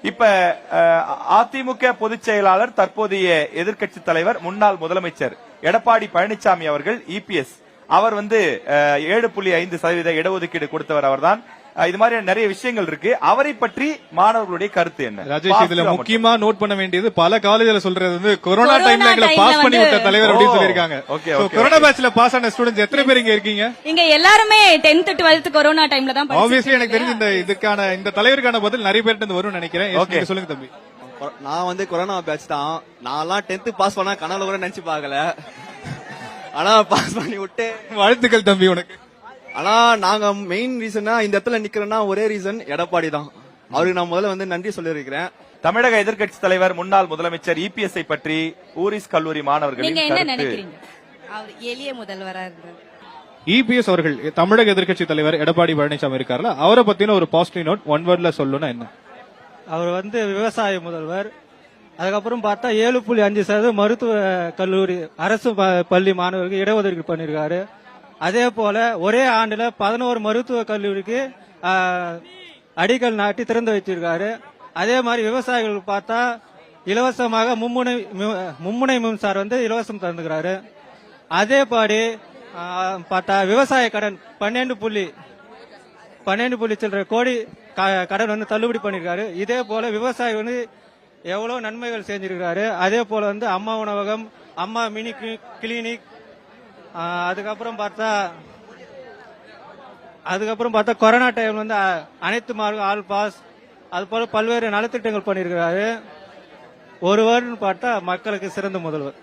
இப்ப அதிமுக பொதுச் செயலாளர், தற்போதைய எதிர்க்கட்சி தலைவர், முன்னாள் முதலமைச்சர் எடப்பாடி பழனிசாமி அவர்கள் இபிஎஸ் அவர் 7.5% இடஒதுக்கீடு கொடுத்தவர் அவர்தான். இது மாதிரி நிறைய விஷயங்கள் இருக்கு. அவரை பற்றி மாணவர்களுடைய கருத்து என்ன? ராஜேஷ், இதுல முக்கியமா நோட் பண்ண வேண்டியது, பல காலேஜ்ல சொல்றது கொரோனா டைம்ல எங்களை பாஸ் பண்ணி விட்ட தலைவர் அப்படின்னு சொல்லிருக்காங்க. கொரோனா பேட்ச்ல பாஸ் ஆன ஸ்டூடெண்ட்ஸ் எத்தனை பேர் இங்க இருக்கீங்க? இங்க எல்லாருமே 10th 12th கொரோனா டைம்ல தான். ஆப்வியஸ்லி எனக்கு தெரிஞ்சு இந்த தலைவருக்கான பதில் நிறைய பேர்ட்ட வரும்னு நினைக்கிறேன். சொல்லுங்க தம்பி. நான் கொரோனா பேட்ச் தான். நான்லாம் 10th பாஸ் பண்ணா கனவுல கூட நினைச்சு பாக்கல. ஆனா பாஸ் பண்ணி விட்டு வாழ்த்துக்கள் தம்பி உனக்கு. ஆனா நாங்க மெயின் ரீசனா இந்த இடத்துல நிக்கிறோம்னா ஒரே ரீசன் எடப்பாடி தான். அவருக்கு நான் முதல்ல நன்றி சொல்லியிருக்கிறேன். தமிழக எதிர்க்கட்சி தலைவர், முன்னாள் முதலமைச்சர் இபிஎஸ் பற்றி ஊரிஸ் கல்லூரி மாணவர்கள் என்ன நினைக்கிறீங்க? அவர் எளிய முதல்வரா இருந்தார். இபிஎஸ் அவர்கள் தமிழக எதிர்க்கட்சி தலைவர் எடப்பாடி பழனிசாமி இருக்காருல்ல, அவரை பத்தின ஒரு பாசிட்டிவ் நோட் ஒன் வேர்ட்ல சொல்லணும்னா என்ன? அவர் விவசாய முதல்வர். அதுக்கப்புறம் பார்த்தா 7.5% மருத்துவ கல்லூரி அரசு பள்ளி மாணவர்களுக்கு இடஒதுக்கீடு பண்ணிருக்காரு. அதே போல ஒரே ஆண்டுல 11 மருத்துவ கல்லூரிக்கு அடிக்கல் நாட்டி திறந்து வச்சிருக்காரு. அதே மாதிரி விவசாயிகளுக்கு பார்த்தா இலவசமாக மும்முனை மின்சாரம் இலவசம் தந்துக்கிறாரு. அதேபடி பார்த்தா விவசாய கடன் 12 சில்லற கோடி கடன் தள்ளுபடி பண்ணிருக்காரு. இதே போல விவசாயி எவ்வளவு நன்மைகள் செஞ்சிருக்காரு. அதே போல அம்மா உணவகம், அம்மா மினி கிளினிக், அதுக்கப்புறம் பார்த்தா கொரோனா டைம் அனைத்து மார்க்கும் ஆல் பாஸ், அது போல பல்வேறு நலத்திட்டங்கள் பண்ணிருக்கிறாரு. ஒருவர் பார்த்தா மக்களுக்கு சிறந்த முதல்வர்.